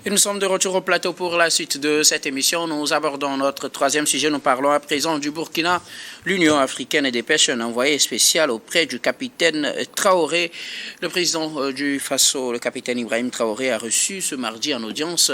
Et nous sommes de retour au plateau pour la suite de cette émission. Nous abordons notre troisième sujet. Nous parlons à présent du Burkina. L'Union africaine dépêche un envoyé spécial auprès du capitaine Traoré. Le président du Faso, le capitaine Ibrahim Traoré, a reçu ce mardi en audience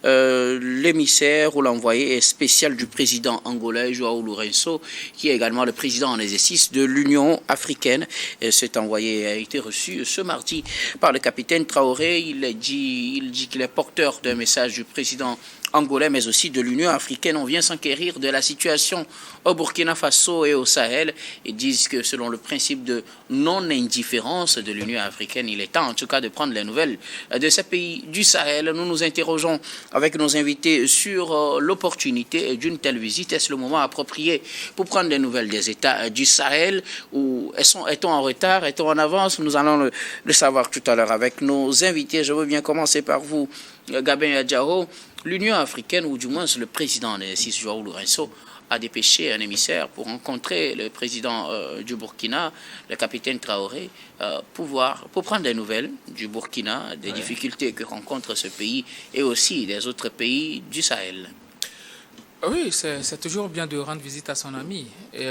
l'émissaire ou l'envoyé spécial du président angolais João Lourenço, qui est également le président en exercice de l'Union africaine. Et cet envoyé a été reçu ce mardi par le capitaine Traoré. Il dit qu'il est porteur d'un message du président angolais, mais aussi de l'Union africaine. On vient s'enquérir de la situation au Burkina Faso et au Sahel. Ils disent que selon le principe de non-indifférence de l'Union africaine, il est temps en tout cas de prendre les nouvelles de ces pays du Sahel. Nous nous interrogeons avec nos invités sur l'opportunité d'une telle visite. Est-ce le moment approprié pour prendre des nouvelles des États du Sahel ou est-on en retard, est-on en avance? Nous allons le savoir tout à l'heure avec nos invités. Je veux bien commencer par vous, Gabin Adjaro. L'Union africaine, ou du moins le président de João Lourenço, a dépêché un émissaire pour rencontrer le président du Burkina, le capitaine Traoré, pour prendre des nouvelles du Burkina, des difficultés que rencontre ce pays et aussi des autres pays du Sahel. Oui, c'est toujours bien de rendre visite à son ami. Et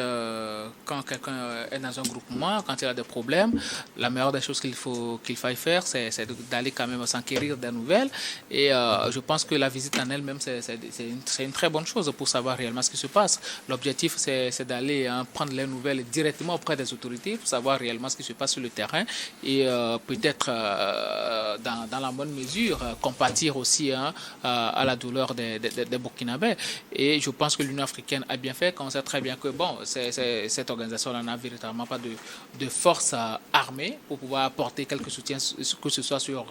quand quelqu'un est dans un groupement, quand il a des problèmes, la meilleure des choses qu'il faille faire, c'est d'aller quand même s'enquérir des nouvelles. Et je pense que la visite en elle-même, c'est une très bonne chose pour savoir réellement ce qui se passe. L'objectif, c'est d'aller prendre les nouvelles directement auprès des autorités pour savoir réellement ce qui se passe sur le terrain et peut-être dans la bonne mesure compatir aussi à la douleur des Burkinabés. Et je pense que l'Union africaine a bien fait, quand on sait très bien que cette organisation n'a véritablement pas de force armée pour pouvoir apporter quelques soutiens que ce soit sur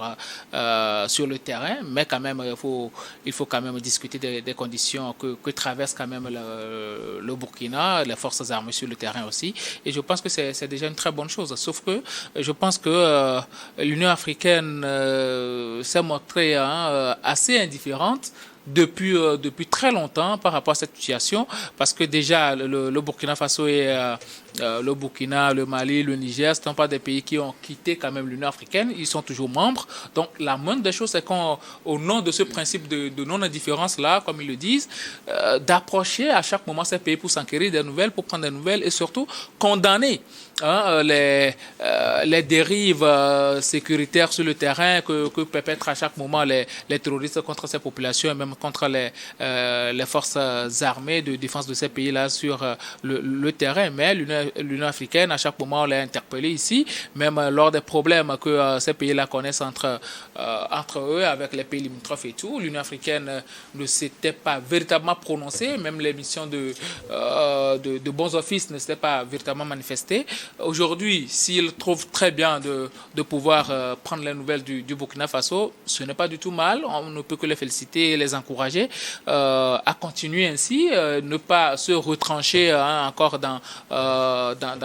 le terrain, mais quand même il faut quand même discuter des conditions que traverse quand même le Burkina, les forces armées sur le terrain aussi. Et je pense que c'est déjà une très bonne chose. Sauf que je pense que l'Union africaine s'est montrée assez indifférente depuis très longtemps par rapport à cette situation, parce que déjà le Burkina Faso et le Burkina, le Mali, le Niger, ce ne sont pas des pays qui ont quitté quand même l'Union africaine, ils sont toujours membres. Donc la moindre des choses, c'est qu'au nom de ce principe de non-indifférence-là, comme ils le disent, d'approcher à chaque moment ces pays pour s'enquérir des nouvelles, pour prendre des nouvelles et surtout condamner les dérives sécuritaires sur le terrain que perpètrent à chaque moment les terroristes contre ces populations et même contre les forces armées de défense de ces pays-là sur le terrain. Mais l'Union africaine, à chaque moment, on l'a interpellé ici, même lors des problèmes que ces pays-là connaissent entre eux, avec les pays limitrophes et tout. L'Union africaine ne s'était pas véritablement prononcée, même les missions de bons offices ne s'étaient pas véritablement manifestées. Aujourd'hui, s'ils trouvent très bien de pouvoir prendre les nouvelles du Burkina Faso, ce n'est pas du tout mal. On ne peut que les féliciter et les encourager à continuer ainsi, ne pas se retrancher encore dans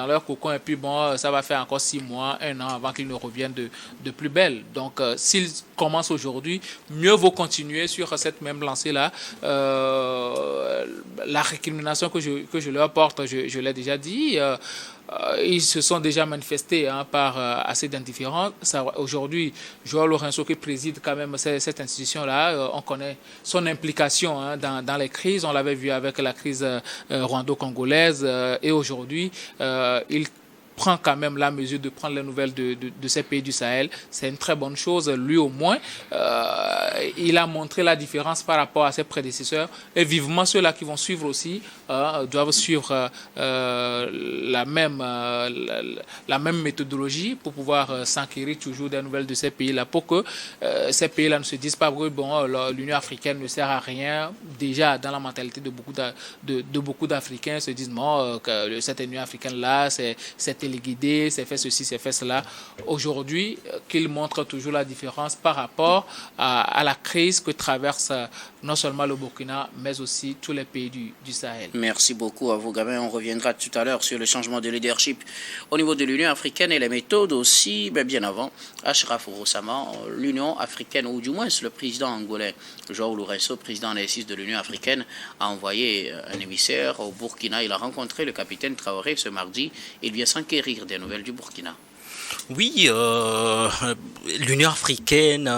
leur cocon. Et puis bon, ça va faire encore 6 mois, 1 an avant qu'ils ne reviennent de plus belle. Donc, s'ils commencent aujourd'hui, mieux vaut continuer sur cette même lancée-là. La récrimination que je leur porte, je l'ai déjà dit. Ils se sont déjà manifestés par assez d'indifférence. Aujourd'hui, João Lourenço qui préside quand même cette institution-là, on connaît son implication dans les crises. On l'avait vu avec la crise rwando-congolaise et aujourd'hui, il prend quand même la mesure de prendre les nouvelles de ces pays du Sahel. C'est une très bonne chose. Lui, au moins, il a montré la différence par rapport à ses prédécesseurs. Et vivement, ceux-là qui vont suivre aussi doivent suivre la même méthodologie pour pouvoir s'enquérir toujours des nouvelles de ces pays-là, pour que ces pays-là ne se disent pas que l'Union africaine ne sert à rien. Déjà, dans la mentalité de beaucoup d'Africains, se disent non, que cette Union africaine-là, c'est téléguidé, c'est fait ceci, c'est fait cela. Aujourd'hui, qu'il montre toujours la différence par rapport à la crise que traverse non seulement le Burkina, mais aussi tous les pays du Sahel. Merci beaucoup à vous, Gabin. On reviendra tout à l'heure sur le changement de leadership au niveau de l'Union africaine et les méthodes aussi. Mais bien avant, Achraf Roussama, l'Union africaine, ou du moins le président angolais, João Lourenço, président en exercice de l'Union africaine, a envoyé un émissaire au Burkina. Il a rencontré le capitaine Traoré ce mardi. Il vient s'enquérir des nouvelles du Burkina. Oui, l'Union africaine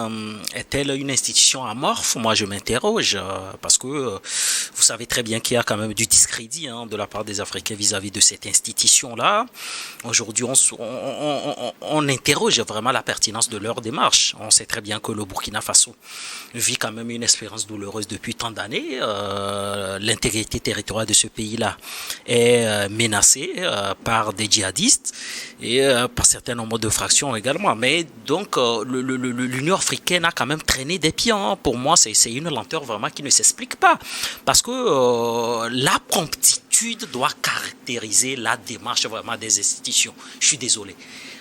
est-elle une institution amorphe? Moi, je m'interroge parce que vous savez très bien qu'il y a quand même du discrédit de la part des Africains vis-à-vis de cette institution-là. Aujourd'hui, on interroge vraiment la pertinence de leur démarche. On sait très bien que le Burkina Faso vit quand même une expérience douloureuse depuis tant d'années. L'intégrité territoriale de ce pays-là est menacée par des djihadistes et par certains nombres de fractions également. Mais donc, l'Union africaine a quand même traîné des pieds. Pour moi, c'est une lenteur vraiment qui ne s'explique pas. Parce que la promptitude doit caractériser la démarche vraiment des institutions. Je suis désolé.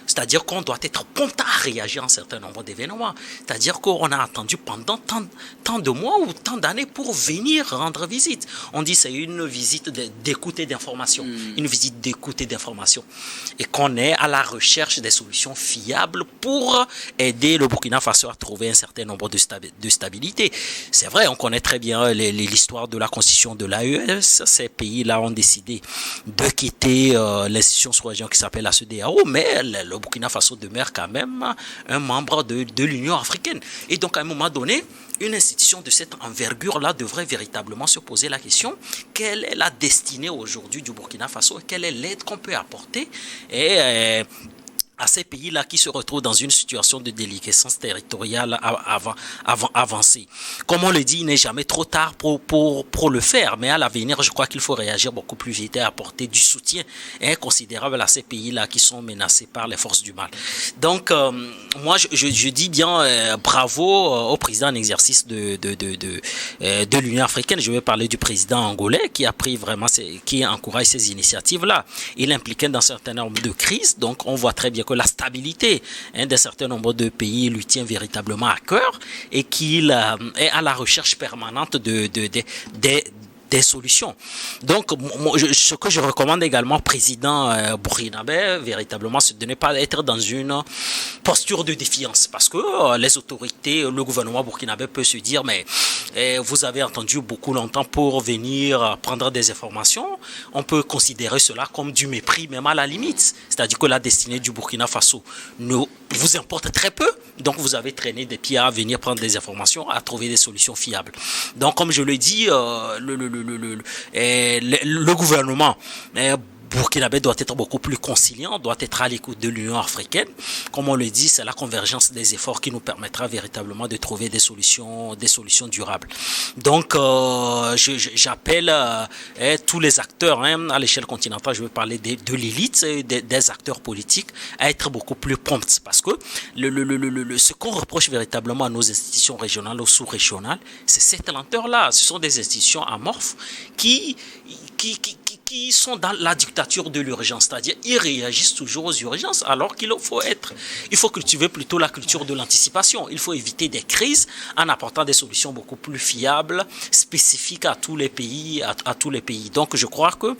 C'est-à-dire qu'on doit être prompt à réagir à un certain nombre d'événements. C'est-à-dire qu'on a attendu pendant tant de mois ou tant d'années pour venir rendre visite. On dit que c'est une visite d'écoute et d'information. Une visite d'écoute et d'information. Et qu'on est à la recherche des solutions fiables pour aider le Burkina Faso à trouver un certain nombre de stabilité. C'est vrai, on connaît très bien l'histoire de la constitution de l'AES. Ces pays-là ont décidé de quitter l'institution sous-région qui s'appelle la CEDEAO, mais le Burkina Faso demeure quand même un membre de l'Union africaine. Et donc, à un moment donné, une institution de cette envergure-là devrait véritablement se poser la question, quelle est la destinée aujourd'hui du Burkina Faso et quelle est l'aide qu'on peut apporter à ces pays-là qui se retrouvent dans une situation de déliquescence territoriale avancée. Comme on le dit, il n'est jamais trop tard pour le faire, mais à l'avenir, je crois qu'il faut réagir beaucoup plus vite et apporter du soutien considérable à ces pays-là qui sont menacés par les forces du mal. Donc, moi, je dis bien bravo au président en exercice de l'Union africaine. Je vais parler du président angolais qui a pris vraiment, qui encourage ces initiatives-là. Il est impliqué dans un certain nombre de crises, donc on voit très bien que la stabilité d'un certain nombre de pays lui tient véritablement à cœur et qu'il est à la recherche permanente des solutions. Donc, ce que je recommande également au président burkinabé, véritablement, c'est de ne pas être dans une posture de défiance. Parce que les autorités, le gouvernement burkinabé peut se dire, mais vous avez attendu beaucoup longtemps pour venir prendre des informations. On peut considérer cela comme du mépris, même à la limite. C'est-à-dire que la destinée du Burkina Faso vous importe très peu. Donc, vous avez traîné des pieds à venir prendre des informations, à trouver des solutions fiables. Donc, comme je le dis, le gouvernement burkinabé doit être beaucoup plus conciliant, doit être à l'écoute de l'Union africaine. Comme on le dit, c'est la convergence des efforts qui nous permettra véritablement de trouver des solutions durables. Donc, j'appelle tous les acteurs à l'échelle continentale, je veux parler de l'élite, des acteurs politiques, à être beaucoup plus prompts. Parce que ce qu'on reproche véritablement à nos institutions régionales ou sous-régionales, c'est cette lenteur-là. Ce sont des institutions amorphes qui sont dans la dictature de l'urgence, c'est-à-dire ils réagissent toujours aux urgences, alors il faut cultiver plutôt la culture de l'anticipation. Il faut éviter des crises en apportant des solutions beaucoup plus fiables, spécifiques à tous les pays, Donc je crois que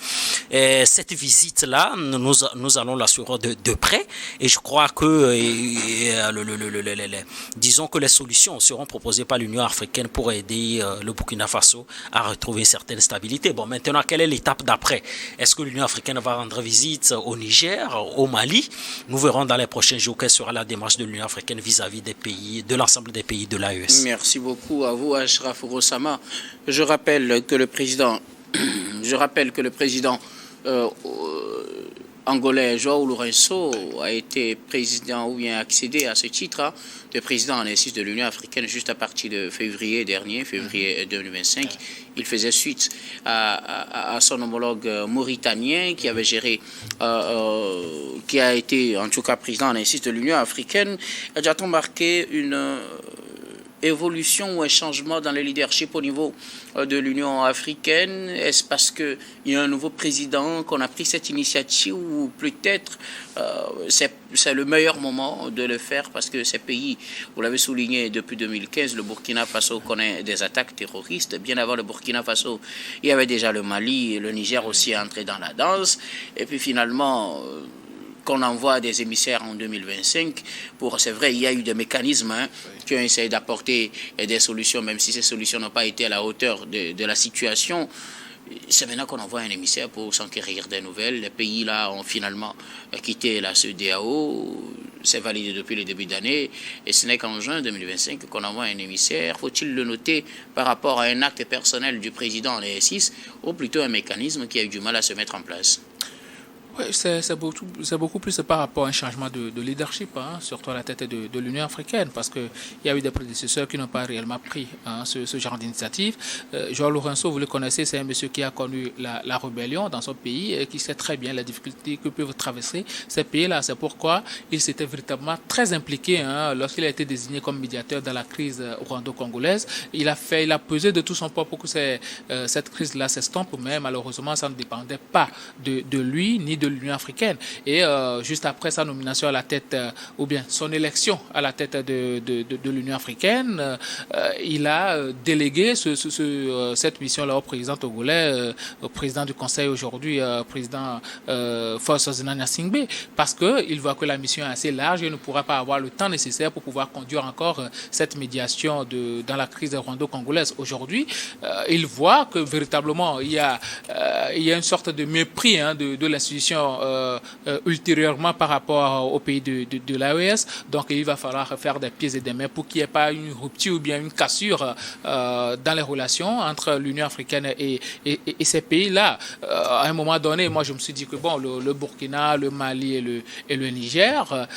cette visite-là, nous allons la suivre de près, et je crois que disons que les solutions seront proposées par l'Union africaine pour aider le Burkina Faso à retrouver une certaine stabilité. Bon, maintenant, quelle est l'étape d'après? Est-ce que l'Union africaine va rendre visite au Niger, au Mali? Nous verrons dans les prochains jours quelle sera la démarche de l'Union africaine vis-à-vis de l'ensemble des pays de l'AES. Merci beaucoup à vous, Ashraf Rosama. Je rappelle que le président angolais João Lourenço a été président ou bien accédé à ce titre de président en exercice de l'Union africaine juste à partir de février 2025. Il faisait suite à son homologue mauritanien qui avait géré, qui a été en tout cas président en exercice de l'Union africaine. A-t-on marqué une évolution ou un changement dans le leadership au niveau de l'Union africaine? Est-ce parce qu'il y a un nouveau président qu'on a pris cette initiative ou peut-être c'est le meilleur moment de le faire parce que ces pays, vous l'avez souligné depuis 2015, le Burkina Faso connaît des attaques terroristes. Bien avant le Burkina Faso, il y avait déjà le Mali et le Niger aussi entré dans la danse. Et puis finalement qu'on envoie des émissaires en 2025. C'est vrai, il y a eu des mécanismes qui ont essayé d'apporter des solutions, même si ces solutions n'ont pas été à la hauteur de la situation. C'est maintenant qu'on envoie un émissaire pour s'enquérir des nouvelles. Les pays là ont finalement quitté la CEDEAO. C'est validé depuis le début d'année. Et ce n'est qu'en juin 2025 qu'on envoie un émissaire. Faut-il le noter par rapport à un acte personnel du président en ES6 ou plutôt un mécanisme qui a eu du mal à se mettre en place? Oui, c'est beaucoup plus par rapport à un changement de leadership, surtout à la tête de l'Union africaine, parce qu'il y a eu des prédécesseurs qui n'ont pas réellement pris ce genre d'initiative. João Lourenço, vous le connaissez, c'est un monsieur qui a connu la rébellion dans son pays et qui sait très bien les difficultés que peuvent traverser ces pays-là. C'est pourquoi il s'était véritablement très impliqué lorsqu'il a été désigné comme médiateur dans la crise rwando-congolaise. Il a pesé de tout son poids pour que cette crise-là s'estompe, mais malheureusement, ça ne dépendait pas de lui ni de l'Union africaine. Et juste après sa nomination à la tête, ou bien son élection à la tête de l'Union africaine, il a délégué cette mission-là au président togolais, au président du Conseil aujourd'hui, président Faustin Gnassingbé, parce qu'il voit que la mission est assez large et ne pourra pas avoir le temps nécessaire pour pouvoir conduire encore cette médiation dans la crise rwando-congolaise. Aujourd'hui, il voit que véritablement il y a une sorte de mépris de l'institution ultérieurement par rapport au pays de l'AES. Donc il va falloir faire des pieds et des mains pour qu'il n'y ait pas une rupture ou bien une cassure dans les relations entre l'Union africaine et ces pays-là. À un moment donné, moi je me suis dit que bon, le Burkina, le Mali et le Niger,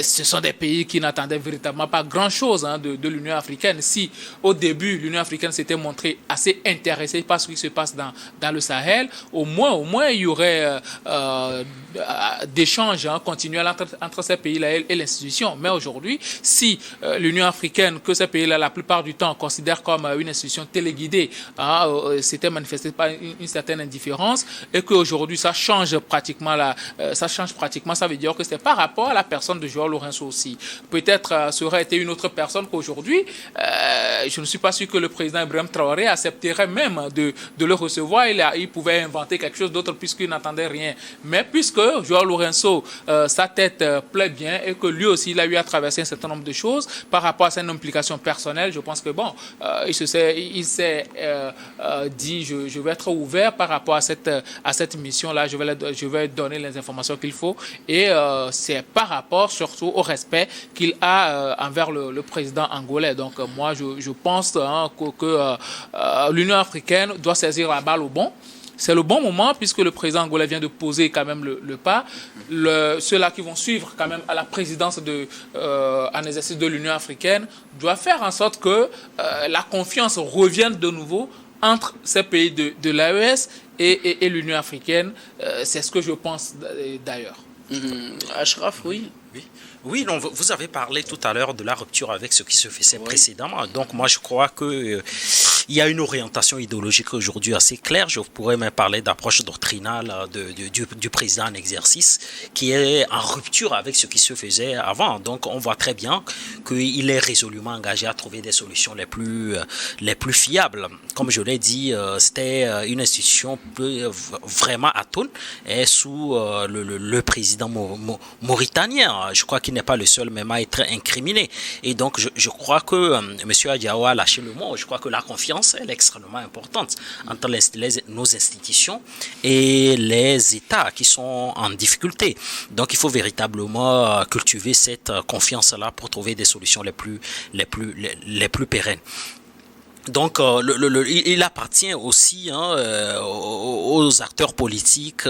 ce sont des pays qui n'attendaient véritablement pas grand-chose de l'Union africaine. Si au début l'Union africaine s'était montrée assez intéressée par ce qui se passe dans le Sahel, au moins il y aurait d'échanges continuels entre ces pays-là et l'institution. Mais aujourd'hui, si l'Union africaine, que ces pays-là, la plupart du temps, considèrent comme une institution téléguidée, s'était manifesté par une certaine indifférence, et qu'aujourd'hui, ça change pratiquement, ça veut dire que c'est par rapport à la personne de João Lourenço aussi. Peut-être ça aurait été une autre personne qu'aujourd'hui. Je ne suis pas sûr que le président Ibrahim Traoré accepterait même de le recevoir. Il pouvait inventer quelque chose d'autre puisqu'il n'attendait rien. Mais puisque João Lourenço, sa tête plaît bien et que lui aussi, il a eu à traverser un certain nombre de choses par rapport à ses implications personnelles, je pense que bon, il s'est dit, je vais être ouvert par rapport à cette mission-là, je vais donner les informations qu'il faut et c'est par rapport surtout au respect qu'il a envers le président angolais. Donc moi, je pense que l'Union africaine doit saisir la balle au bon. C'est le bon moment puisque le président angolais vient de poser quand même le pas. Ceux-là qui vont suivre quand même à la présidence en exercice de l'Union africaine doivent faire en sorte que la confiance revienne de nouveau entre ces pays de l'AES et l'Union africaine. C'est ce que je pense d'ailleurs. Achraf, oui. Oui, donc vous avez parlé tout à l'heure de la rupture avec ce qui se faisait précédemment. Donc moi je crois que il y a une orientation idéologique aujourd'hui assez claire. Je pourrais même parler d'approche doctrinale du président en exercice qui est en rupture avec ce qui se faisait avant. Donc on voit très bien qu'il est résolument engagé à trouver des solutions les plus fiables. Comme je l'ai dit, c'était une institution vraiment atone et sous le président mauritanien. Je crois qu'il n'est pas le seul même à être incriminé. Et donc, je crois que M. Adjaou a lâché le mot. Je crois que la confiance, elle est extrêmement importante entre nos institutions et les États qui sont en difficulté. Donc, il faut véritablement cultiver cette confiance-là pour trouver des solutions les plus pérennes. Donc, il appartient aussi aux acteurs politiques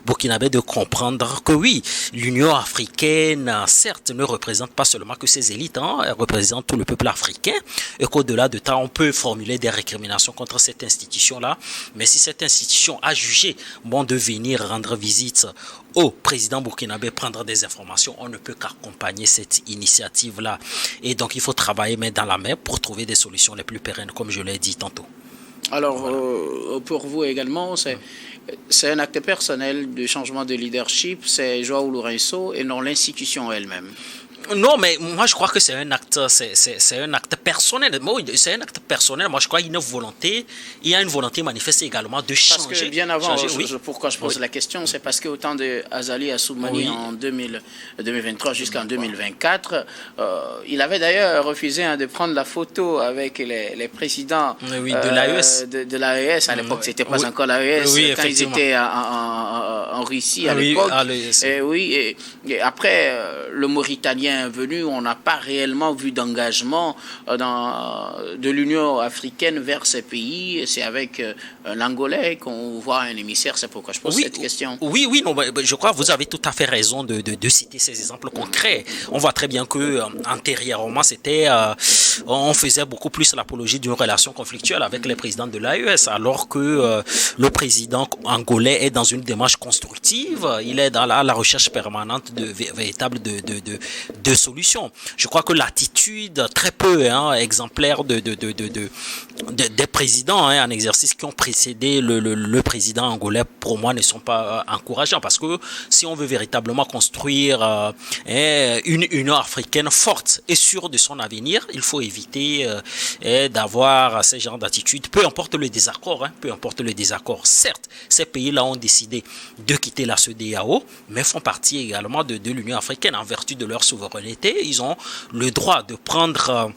burkinabés de comprendre que oui, l'Union africaine, certes, ne représente pas seulement que ses élites, elle représente tout le peuple africain, et qu'au-delà de ça, on peut formuler des récriminations contre cette institution-là. Mais si cette institution a jugé bon de venir rendre visite au président burkinabé, prendre des informations, on ne peut qu'accompagner cette initiative-là. Et donc, il faut travailler main dans la main pour trouver des solutions les plus pérennes, comme je l'ai dit tantôt. Alors, voilà. Pour vous également, c'est un acte personnel de changement de leadership, c'est João Lourenço et non l'institution elle-même. Non, mais moi je crois que c'est un acte, c'est un acte personnel. C'est un acte personnel. Moi je crois qu'il y a une volonté manifeste également de changer. Parce que bien avant, oui. pourquoi je pose la question, c'est parce qu'au temps de Azali Assoumani en 2023 jusqu'en 2024, il avait d'ailleurs refusé de prendre la photo avec les présidents de l'AES. De l'AES. À l'époque, c'était pas encore l'AES, quand ils étaient en Russie à l'époque. Et après, le Mauritanien est venu, on n'a pas réellement vu d'engagement de l'Union africaine vers ces pays. C'est avec l'Angolais qu'on voit un émissaire, c'est pourquoi je pose cette question. Oui, non, je crois que vous avez tout à fait raison de citer ces exemples concrets. On voit très bien que antérieurement, on faisait beaucoup plus l'apologie d'une relation conflictuelle avec les présidents de l'AES, alors que le président angolais est dans une démarche constructive, il est dans la recherche permanente de véritables de solutions. Je crois que l'attitude très peu exemplaire des présidents en exercice qui ont précédé le président angolais, pour moi, ne sont pas encourageants, parce que si on veut véritablement construire une Union africaine forte et sûre de son avenir, il faut éviter d'avoir ce genre d'attitude, peu importe le désaccord, Certes, ces pays-là ont décidé de quitter la CEDEAO, mais font partie également de l'Union africaine. En vertu de leur souveraineté, ils ont le droit de prendre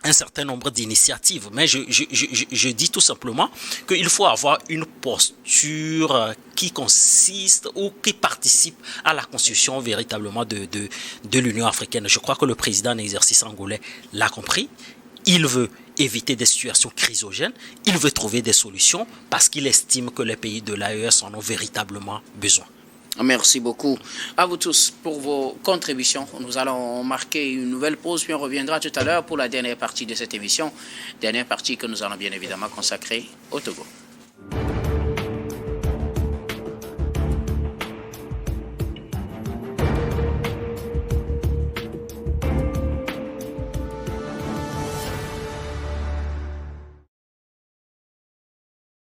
un certain nombre d'initiatives. Mais je dis tout simplement qu'il faut avoir une posture qui consiste ou qui participe à la construction véritablement de l'Union africaine. Je crois que le président en exercice angolais l'a compris. Il veut éviter des situations chrysogènes, il veut trouver des solutions parce qu'il estime que les pays de l'AES en ont véritablement besoin. Merci beaucoup à vous tous pour vos contributions. Nous allons marquer une nouvelle pause, puis on reviendra tout à l'heure pour la dernière partie de cette émission. Dernière partie que nous allons bien évidemment consacrer au Togo.